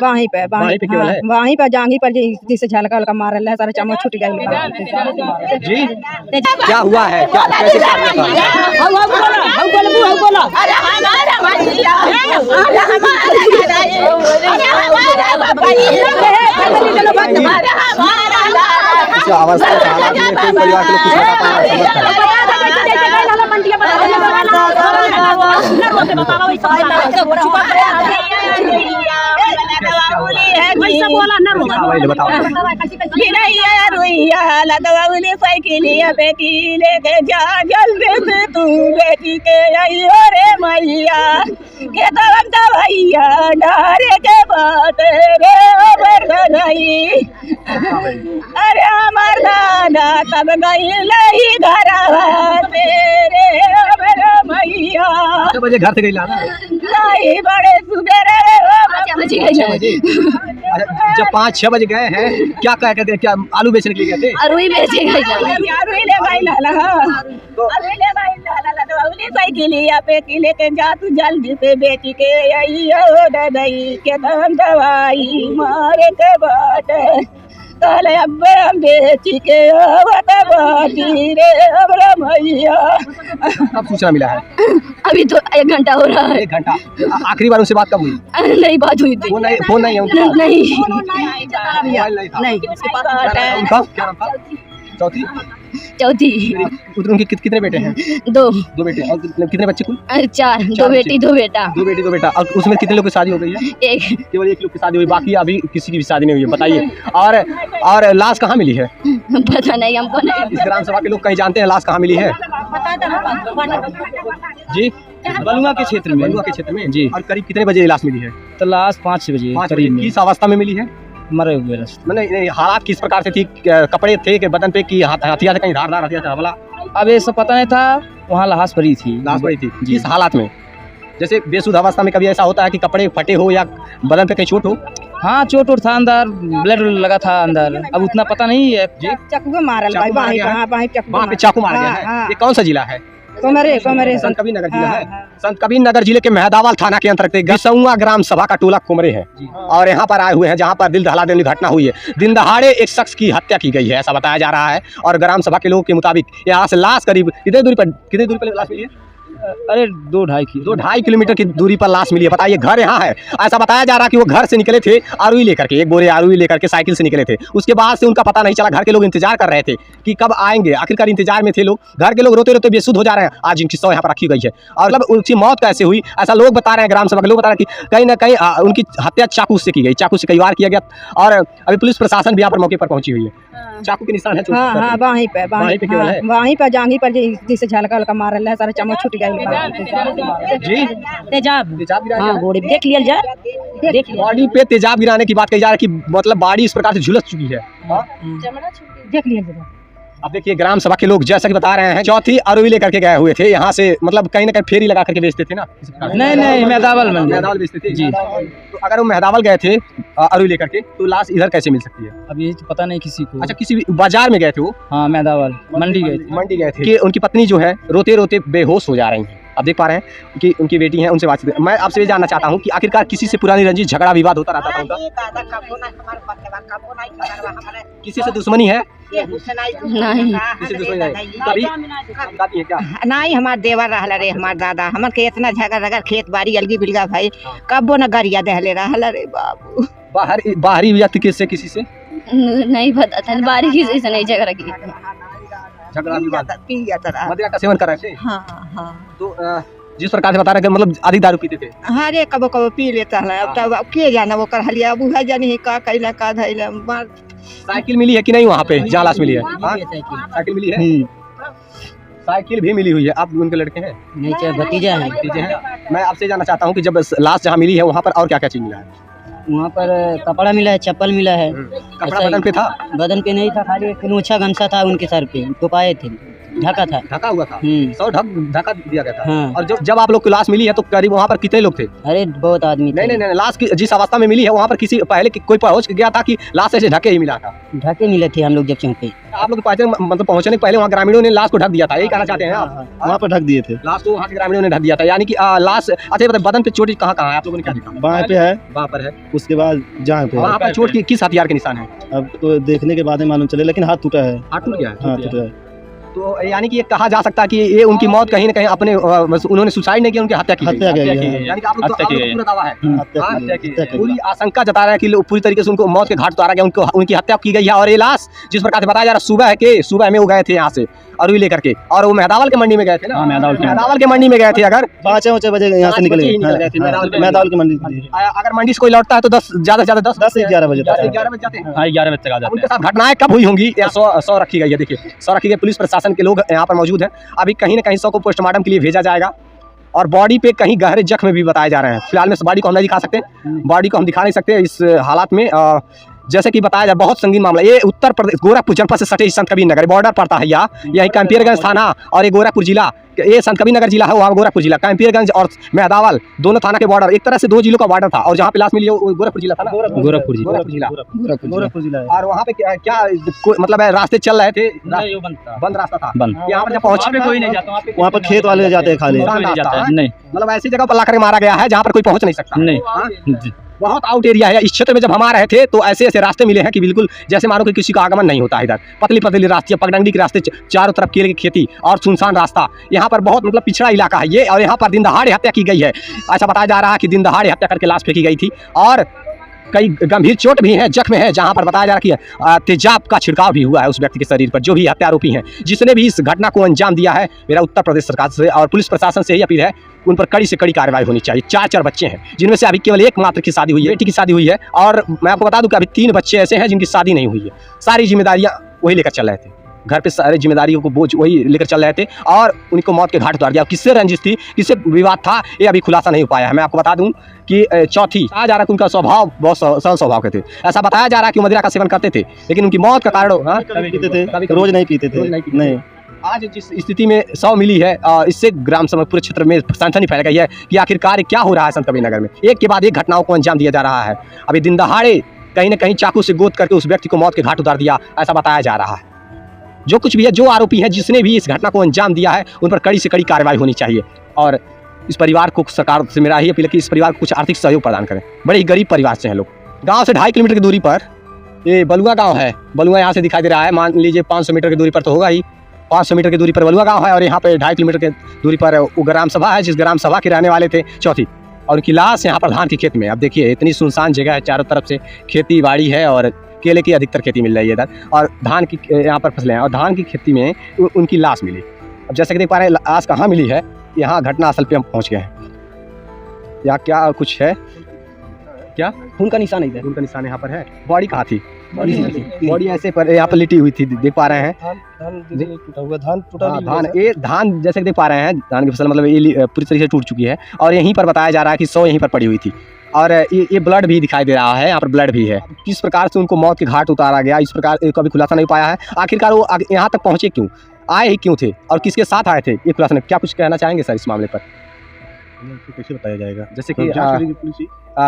वहीं पे वहीं पे जांगी पर जिसे झलका हल्का मार रहा है सारा चम्मच छूट गया जी। क्या हुआ है, क्या कैसे आवाज परिवार के लोग कुछ साइकिलिया बेटी लेके जा जल्दी से तू बेटी के आई रे मैया के भैया डारे के बात रे गई। अरे हमार दादा तब गई नहीं घरवा तेरे मैया। बजे घर से गई नहीं बड़े सुबेरे जब 5-6 बजे गए हैं, क्या कह कहते क्या आलू बेचने के लिए गए थे? अरुई बेचे गए साइकिलिया पे लेके जा तू जल्दी से बेटी के दई के दम दवाई मारे के बाट कल अब हम बेची के बाटी रे अब मैया। कब सूचना मिला है? अभी तो 1 घंटा हो रहा है। 1 घंटा। आखिरी बार उनसे बात कब हुई? नहीं बात हुई थी। फोन नहीं है उनका? नहीं उनका क्या नाम था? चौथी। उनके कितने बेटे हैं? 2 बेटे। और कितने बच्चे कुल? 4। 2 बेटी 2 बेटा। 2 बेटी 2 बेटा। और उसमें कितने लोग की शादी हो गई है? 1। केवल 1 लोग की शादी हुई, बाकी अभी किसी की भी शादी नहीं हुई है। बताइए। और लाश कहाँ मिली है? पता नहीं हमको नहीं। इस ग्राम सभा के लोग कहीं जानते हैं लाश कहाँ मिली है? जी बलुआ के क्षेत्र में। बलुआ के क्षेत्र में जी। और करीब कितने बजे लाश मिली है? तो लाश 5 बजे करीब में। किस अवस्था में मिली है? मरे हुए। नहीं, हालात किस प्रकार से थी? कपड़े थे कि बदन पे की हथियार कहीं धारदार हथियार था? हमला अब ये सब पता नहीं था। वहाँ लाश पड़ी थी। लाश पड़ी थी किस हालात में? जैसे बेसुध अवस्था में कभी ऐसा होता है कि कपड़े फटे हो या बदन पे कहीं चोट हो? हाँ चोट था, अंदर ब्लड लगा था अंदर। अब उतना पता नहीं है जी। चाकू मारल भाई वहाँ पे चाकू मार गया है। ये कौन सा जिला है? संत कबीर नगर जिला है। संत कबीर नगर जिले के मेहदावल थाना के अंतर्गत गसौआ ग्राम सभा का टोला कुमरे है और यहाँ पर आए हुए हैं जहाँ पर दिल दहला देने घटना हुई है। दिन दहाड़े एक शख्स की हत्या की गई है ऐसा बताया जा रहा है। और ग्राम सभा के लोगों के मुताबिक यहाँ से लाश करीब कितनी दूरी पर लाश मिली है? अरे 2-2.5 किलोमीटर की दूरी पर लाश मिली है। बताइए घर यहाँ है। ऐसा बताया जा रहा है कि वो घर से निकले थे आरुई लेकर के, 1 बोरे आरुई लेकर के साइकिल से निकले थे। उसके बाद से उनका पता नहीं चला। घर के लोग इंतजार कर रहे थे कि कब आएंगे। आखिरकार इंतजार में थे लोग। घर के लोग रोते रोते बेसुध हो जा रहे हैं। आज इनकी शव यहाँ पर रखी गई है। और मतलब उनकी मौत कैसे हुई ऐसा लोग बता रहे हैं। ग्राम सभा के लोग बता रहे हैं कि कहीं ना कहीं उनकी हत्या चाकू से की गई। चाकू से कई बार किया गया और अभी पुलिस प्रशासन भी यहाँ पर मौके पर पहुंची हुई है। चाकू के निशान है वहीं पे जांगी पर जिसे झलका हल्का मार रहा है सारा चम्मच छूट गया जी। तेजाब देख लिया जाए। बॉडी पे तेजाब गिराने की बात कही जा रही है कि मतलब बॉडी इस प्रकार से झुलस चुकी है। देख लिया। अब देखिए ग्राम सभा के लोग जैसा कि बता रहे हैं चौथी अरुई लेकर के गए हुए थे यहाँ से। मतलब कहीं ना कहीं फेरी लगा करके बेचते थे ना? नहीं मेहदावल बेचते थे जी। तो अगर वो मेहदावल गए थे अरुई लेकर के तो लाश इधर कैसे मिल सकती है? अब ये तो पता नहीं किसी को। अच्छा किसी बाजार में गए थे वो? हाँ मेहदावल मंडी गए थे कि उनकी पत्नी जो है रोते रोते बेहोश हो जा रही है। अब देख पा रहे हैं कि उनकी बेटी है उनसे बातचीत। मैं आपसे ये जानना चाहता हूँ कि आखिरकार किसी से पुरानी रंजिश झगड़ा विवाद होता रहता था उनका? किसी से दुश्मनी है? नहीं किसी दुश्मनी नहीं। कभी बताती है क्या? नहीं हमार देवर रहला रे हमार दादा हमर के इतना झगड़ा खेत बाड़ी अलगी बिलगा भाई कबो न गरिया दहले रहला रे बाबू। बाहरी व्यक्ति किससे किसी से? नहीं पता था। बाहरी किसी से नहीं झगड़ा की। झगड़ा विवाद मदिरा का सेवन कर रहे थे? हाँ। तो जिस प्रकार से बता रहे मतलब अधिक दारू पीते थे? हाँ रे कबो कबो पी लेता है। अब तब के जाना वो कर हलिया अब है जानी का कैला का धैला मार। साइकिल मिली है कि नहीं वहाँ पे जहाँ लाश मिली है? साइकिल मिली है। साइकिल भी मिली हुई है। आप उनके लड़के हैं? नहीं चाहे भतीजा है। मैं आपसे जानना चाहता हूँ कि जब लाश जहाँ मिली है वहाँ पर और क्या क्या चीज मिला है? वहाँ पर कपड़ा मिला है, चप्पल मिला है। कपड़ा बदन पे था? बदन पे नहीं था, खाली एक नोछा गमछा था उनके सर पे, तो पाए थे। ढका था। ढका हुआ था, हम्म। 100 ढका दिया गया था। हाँ। और जब आप लोग को लाश मिली है तो करीब वहाँ पर कितने लोग थे? अरे बहुत आदमी थे। नहीं, लाश की जिस अवस्था में मिली है वहाँ पर किसी पहले कोई पहुँच गया था कि लाश ऐसे ढके ही मिला था? ढके मिले थे हम लोग जब चौंके। आप लोग पहुँचे मतलब पहुँचने के पहले वहाँ ग्रामीणों ने लाश को ढक दिया था, यही कहना चाहते हैं आप? वहाँ पर ढक दिए थे। लाश को वहाँ के ग्रामीणों ने ढक दिया था, यानी कि लाश। अच्छा बताइए, बदन पे चोट कहाँ कहाँ है, आप लोगों ने क्या देखा? बाएं पे है, वहाँ पर है। उसके बाद जहाँ पे वहाँ है। पर चोट किस हथियार के निशान है? अब तो देखने के बाद ही मालूम चले, लेकिन हाथ टूटा है। हाथ टूट गया है? हाँ टूटा है। तो यानी कि ये कहा जा सकता है कि ये उनकी मौत कहीं ना कहीं अपने उन्होंने सुसाइड नहीं किया, उनकी हत्या की गई। हत्या की गई है। यानी कि आप लोग हत्या की का गई पूरा दावा है। हत्या की गई। पूरी आशंका जता रहे हैं कि लोग पूरी तरीके से उनको मौत के घाट उतारा गया, उनकी हत्या की गई है। और ये लाश जिस प्रकार से बताया जा रहा है सुबह में वो गए थे यहाँ से अरवी लेकर के, और वो मेहदावल के मंडी में गए थे ना? मेहदावल के मंडी में गए थे। अगर 5 बजे यहाँ से निकले मैदाल की मंडी। अगर मंडी से कोई लौटता है तो 10 ज़्यादा से ज़्यादा 10 से 11 बजे 11 बजे जाते हैं। हाँ 11 बजे तक आ जाते उनके साथ घटनाएं कब हुई होंगी? 100 रखी गई है। देखिए 100 रखी गई, पुलिस प्रशासन के लोग यहाँ पर मौजूद हैं। अभी कहीं ना कहीं 100 को पोस्टमार्टम के लिए भेजा जाएगा, और बॉडी पे कहीं गहरे जख्म भी बताए जा रहे हैं। फिलहाल में बॉडी को हम नहीं दिखा सकते, बॉडी को हम दिखा नहीं सकते इस हालात में। जैसे कि बताया जाए बहुत संगीन मामला। ये उत्तर प्रदेश गोरखपुर जनपद से सटे संत कबीर नगर बॉर्डर पड़ता है। यही कैंपियरगंज थाना और ये गोरखपुर जिला, ये संत कबीर नगर जिला है, वहाँ गोरखपुर जिला। कैंपियरगंज और मेहदावल दोनों थाना के बॉर्डर, एक तरह से 2 जिलों का बॉर्डर था। और जहाँ पे लाश मिली वो गोरखपुर जिला था ना? गोरखपुर जिला। और वहाँ पे क्या मतलब है, रास्ते चल रहे थे, बंद रास्ता था। यहाँ पर जब पहुँचे कोई नहीं जाता वहाँ पर खेत वाले जाते हैं खाली। नहीं, मतलब ऐसी जगह पर ला कर मारा गया है जहाँ पर कोई पहुँच नहीं सकता। नहीं। बहुत आउट एरिया है। इस क्षेत्र में जब हम आ रहे थे तो ऐसे ऐसे रास्ते मिले हैं कि बिल्कुल जैसे मानो कि किसी का आगमन नहीं होता है। इधर पतली पतली रास्ते, पगडंडी के रास्ते, चारों तरफ केले की खेती और सुनसान रास्ता। यहाँ पर बहुत मतलब पिछड़ा इलाका है ये, और यहाँ पर दिन दहाड़े हत्या की गई है। ऐसा बताया जा रहा है कि दिन दहाड़े हत्या करके लाश फेंकी गई थी, और कई गंभीर चोट भी है, जख्म है, जहाँ पर बताया जा रहा है कि तेजाब का छिड़काव भी हुआ है उस व्यक्ति के शरीर पर, जो भी हत्यारोपी हैं, जिसने भी इस घटना को अंजाम दिया है। मेरा उत्तर प्रदेश सरकार से और पुलिस प्रशासन से यही अपील है, उन पर कड़ी से कड़ी कार्रवाई होनी चाहिए। 4 बच्चे हैं, जिनमें से अभी केवल एक मात्र की शादी हुई है, बेटी की शादी हुई है। और मैं आपको बता दूं कि अभी 3 बच्चे ऐसे हैं जिनकी शादी नहीं हुई है। सारी जिम्मेदारियां वही लेकर चल रहे थे, घर पे सारी जिम्मेदारियों को बोझ वही लेकर चल रहे थे, और उनको मौत के घाट उतार दिया। किससे रंजिश थी, किससे विवाद था, ये अभी खुलासा नहीं हो पाया है। मैं आपको बता दूं कि चौथी कहा जा रहा है कि उनका स्वभाव बहुत सरल स्वभाव के थे। ऐसा बताया जा रहा है कि मदिरा का सेवन करते थे, लेकिन उनकी मौत का कारण पीते थे, रोज नहीं पीते थे। नहीं, आज जिस स्थिति में 100 मिली है, इससे ग्राम सभा पूरे क्षेत्र में सनसनी फैल गई है कि आखिरकार क्या हो रहा है संत कबीर नगर में। एक के बाद एक घटनाओं को अंजाम दिया जा रहा है। अभी दिन दहाड़े कहीं ना कहीं चाकू से गोद करके उस व्यक्ति को मौत के घाट उतार दिया, ऐसा बताया जा रहा है। जो कुछ भी है, जो आरोपी है, जिसने भी इस घटना को अंजाम दिया है, उन पर कड़ी से कड़ी कार्रवाई होनी चाहिए। और इस परिवार को सरकार से मेरा ही अपील है कि इस परिवार को कुछ आर्थिक सहयोग प्रदान करें। बड़े ही गरीब परिवार से हैं लोग। गाँव से 2.5 किलोमीटर की दूरी पर ये बलुआ गाँव है। बलुआ यहाँ से दिखाई दे रहा है, मान लीजिए 500 मीटर की दूरी पर तो होगा ही। 500 मीटर की दूरी पर बलुआ गाँव है, और यहाँ पे 2.5 किलोमीटर की दूरी पर वो ग्राम सभा है, जिस ग्राम सभा के रहने वाले थे चौथी। और उनकी लाश यहाँ पर धान की खेत में। अब देखिए इतनी सुनसान जगह है, चारों तरफ से खेती बाड़ी है, और केले की अधिकतर खेती मिल रही है इधर, और धान की यहाँ पर फसलें हैं, और धान की खेती में उनकी लाश मिली। अब जैसे कि देख पा रहे हैं लाश कहाँ मिली है, यहाँ घटना स्थल पे हम पहुँच गए हैं। यहाँ क्या कुछ है, क्या खून का निशान है? खून का निशान यहाँ पर है। बॉडी कहाँ थी? बॉडी ऐसे पर यहाँ पर लिटी हुई थी, देख पा रहे हैं। धान जैसे कि देख पा रहे हैं, धान की फसल मतलब ये पूरी तरीके से टूट चुकी है, और यहीं पर बताया जा रहा है कि 100 यहीं पर पड़ी हुई थी, और ये ब्लड भी दिखाई दे रहा है, यहाँ पर ब्लड भी है। किस प्रकार से उनको मौत के घाट उतारा गया, इस प्रकार कभी खुलासा नहीं पाया है। आखिरकार वो यहाँ तक पहुँचे क्यों, आए ही क्यों थे, और किसके साथ आए थे, ये खुलासा नहीं। क्या कुछ कहना चाहेंगे सर इस मामले पर? कैसे बताया जाएगा? जैसे कि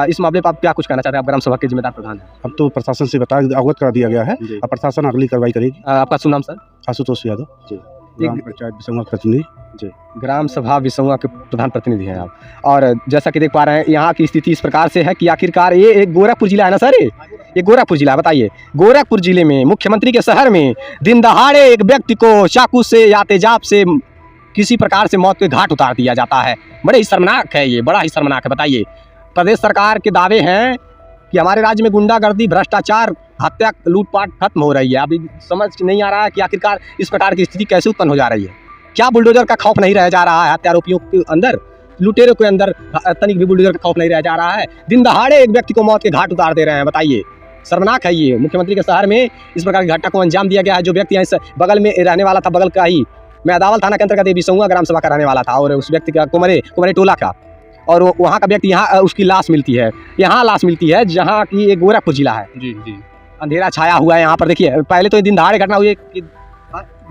इस मामले पर आप क्या कुछ कहना चाहते हैं? आप ग्राम सभा के जिम्मेदार प्रधान हैं। अब तो प्रशासन से अवगत करा दिया गया है, अब प्रशासन अगली कार्रवाई करेगी। आपका शुभ नाम सर? आशुतोष यादव जी, ग्राम पंचायत विसंगा प्रतिनिधि जी, ग्राम सभा विसंगा के प्रधान प्रतिनिधि हैं आप। और जैसा कि देख पा रहे हैं यहाँ की स्थिति इस प्रकार से है कि आखिरकार ये एक गोरखपुर जिला है ना सर, ये गोरखपुर जिला, बताइए गोरखपुर जिले में मुख्यमंत्री के शहर में दिन दहाड़े एक व्यक्ति को चाकू से या तेजाब से किसी प्रकार से मौत के घाट उतार दिया जाता है। बड़े ही शर्मनाक है ये, बड़ा ही शर्मनाक है। बताइए प्रदेश सरकार के दावे हैं कि हमारे राज्य में गुंडागर्दी, भ्रष्टाचार, हत्या, लूटपाट खत्म हो रही है। अभी समझ नहीं आ रहा है कि आखिरकार इस प्रकार की स्थिति कैसे उत्पन्न हो जा रही है। क्या बुलडोजर का खौफ नहीं रह जा रहा है हत्यारोपियों के अंदर, लुटेरों के अंदर तनिक भी बुलडोजर का खौफ नहीं रह जा रहा है। दिन दहाड़े एक व्यक्ति को मौत के घाट उतार दे रहे हैं। बताइए शर्मनाक है ये। मुख्यमंत्री के शहर में इस प्रकार की घटना को अंजाम दिया गया है। जो व्यक्ति यहाँ बगल में रहने वाला था, बगल का ही मेहदावल थाना के अंतर्गत विसंगा ग्राम सभा का रहने वाला था, और उस व्यक्ति का कुमरे टोला का, और वहाँ का व्यक्ति यहाँ उसकी लाश मिलती है। यहाँ लाश मिलती है जहाँ की एक गोरखपुर जिला है। जी जी, अंधेरा छाया हुआ है यहाँ पर। देखिए पहले तो दिन दहाड़े घटना हुई,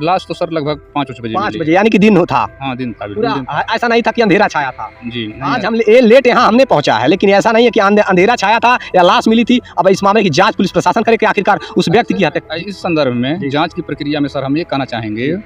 लास्ट तो सर लगभग 5 बजे 5 मिली। बजे, यानी कि दिन था हाँ दिन था, बिल्कुल पूरा। दिन था। ऐसा नहीं था कि अंधेरा छाया था। जी नहीं, आज हम ये लेट यहाँ हमने पहुंचा है, लेकिन ऐसा नहीं है कि अंधेरा छाया था या लाश मिली थी। अब इस मामले की जांच पुलिस प्रशासन करे कि आखिरकार उस व्यक्ति की हत्या। इस संदर्भ में जांच की प्रक्रिया में सर हम ये कहना चाहेंगे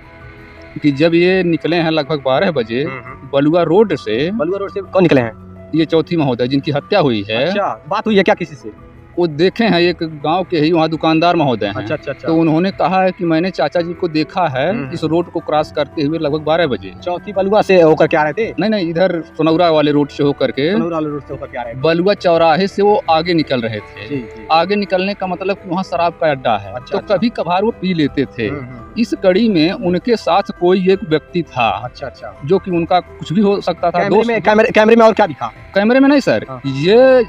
कि जब ये निकले हैं लगभग 12 बजे बलुआ रोड से, बलुआ रोड से कौन निकले हैं? ये चौथी महोदय जिनकी हत्या हुई है, अच्छा, बात हुई है क्या किसी से? वो देखे हैं एक गांव के ही वहाँ दुकानदार महोदय हैं। अच्छा अच्छा अच्छा। तो उन्होंने कहा है कि मैंने चाचा जी को देखा है इस रोड को क्रॉस करते हुए लगभग 12 बजे। चौथी बलुआ से होकर के आ रहे थे? नहीं, इधर सोनौरा वाले रोड से होकर के रोड से होकर के आ रहे थे। बलुआ चौराहे से वो आगे निकल रहे थे। जी, जी। आगे निकलने का मतलब कि वहाँ शराब का अड्डा है, अच्छा, तो अच्छा। कभी कभार वो पी लेते थे। इस कड़ी में उनके साथ कोई एक व्यक्ति था, अच्छा अच्छा। जो कि उनका कुछ भी हो सकता था। कैमरे में और क्या दिखा? कैमरे में नहीं सर, हाँ। ये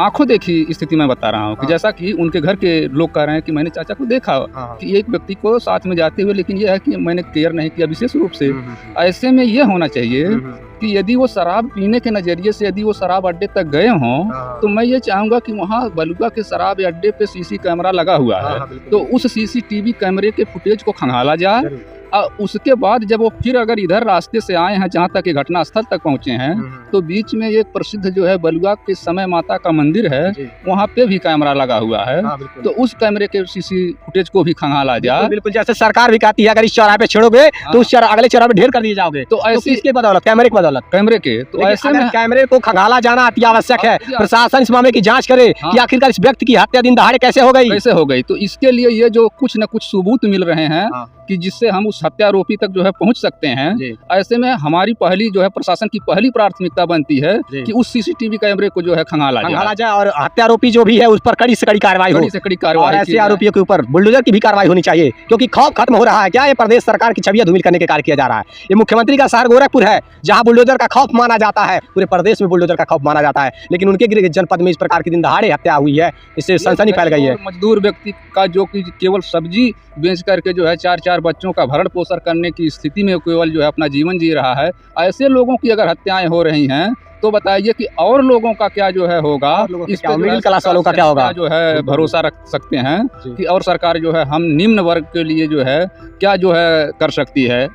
आंखों देखी स्थिति में बता रहा हूँ कि हाँ। जैसा कि उनके घर के लोग कह रहे हैं कि मैंने चाचा को देखा कि एक व्यक्ति को साथ में जाते हुए, लेकिन यह है कि मैंने केयर नहीं किया विशेष रूप से। ऐसे में ये होना चाहिए कि यदि वो शराब पीने के नजरिए से यदि वो शराब अड्डे तक गए हों, तो मैं ये चाहूंगा कि वहाँ बलुआ के शराब अड्डे पे सीसी कैमरा लगा हुआ है, तो उस सीसीटीवी कैमरे के फुटेज को खंगाला जाए। और उसके बाद जब वो फिर अगर इधर रास्ते से आए हैं जहाँ तक ये घटना स्थल तक पहुँचे हैं, तो बीच में एक प्रसिद्ध जो है बलुआ के समय माता का मंदिर है, वहाँ पे भी कैमरा लगा हुआ है, तो उस कैमरे के सीसी फुटेज को भी खंगाला जाए। बिल्कुल, जैसे सरकार भी कहती है अगर इस चौराहे पे छेड़ोगे तो उस अगले चौराहे पे ढेर कर दिए जाओगे, तो ऐसे इसके बदौलत कैमरे की बदौलत कैमरे के, तो ऐसे में कैमरे को खंगाला जाना अति आवश्यक है। प्रशासन इस मामले की जांच करे कि आखिरकार इस व्यक्ति की हत्या दिन दहाड़े कैसे हो गई। तो इसके लिए ये जो कुछ न कुछ सबूत मिल रहे हैं कि जिससे हम उस हत्यारोपी तक जो है पहुंच सकते हैं। ऐसे में हमारी पहली जो है प्रशासन की पहली प्राथमिकता बनती है कि उस सीसीटीवी कैमरे को जो है खंगाला जाए और हत्यारोपी जो भी है उस पर कड़ी से कड़ी कार्रवाई हो। और ऐसे आरोपियों के ऊपर बुलडोजर की भी कार्रवाई होनी चाहिए, क्योंकि खौफ खत्म हो रहा है। क्या ये प्रदेश सरकार की छवियां धूमिल करने के कार्य किया जा रहा है? ये मुख्यमंत्री का शहर गोरखपुर है, जहाँ बुलडोजर का खौफ माना जाता है, पूरे प्रदेश में बुलडोजर का खौफ माना जाता है, लेकिन उनके जनपद में इस प्रकार की दिन दहाड़े हत्या हुई है, इससे सनसनी फैल गई है। मजदूर व्यक्ति का जो कि केवल सब्जी बेच करके जो है 4 बच्चों का भरण पोषण करने की स्थिति में केवल जो है अपना जीवन जी रहा है, ऐसे लोगों की अगर हत्याएं हो रही हैं, तो बताइए कि और लोगों का क्या जो है होगा, इस पर मिडिल क्लास वालों का क्या होगा, जो है भरोसा रख सकते हैं कि और सरकार जो है हम निम्न वर्ग के लिए जो है क्या जो है कर सकती है।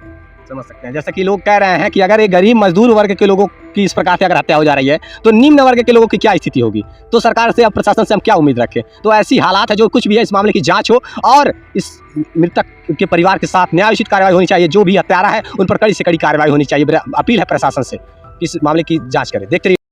समझ सकते हैं, जैसे कि लोग कह रहे हैं कि अगर एक गरीब मजदूर वर्ग के लोगों की इस प्रकार से अगर हत्या हो जा रही है, तो निम्न वर्ग के लोगों की क्या स्थिति होगी? तो सरकार से, अब प्रशासन से हम क्या उम्मीद रखें? तो ऐसी हालात है, जो कुछ भी है इस मामले की जांच हो और इस मृतक के परिवार के साथ न्यायोचित कार्रवाई होनी चाहिए। जो भी हत्यारा है उन पर कड़ी से कड़ी कार्रवाई होनी चाहिए। अपील है प्रशासन से इस मामले की जाँच करें। देखते रहिए।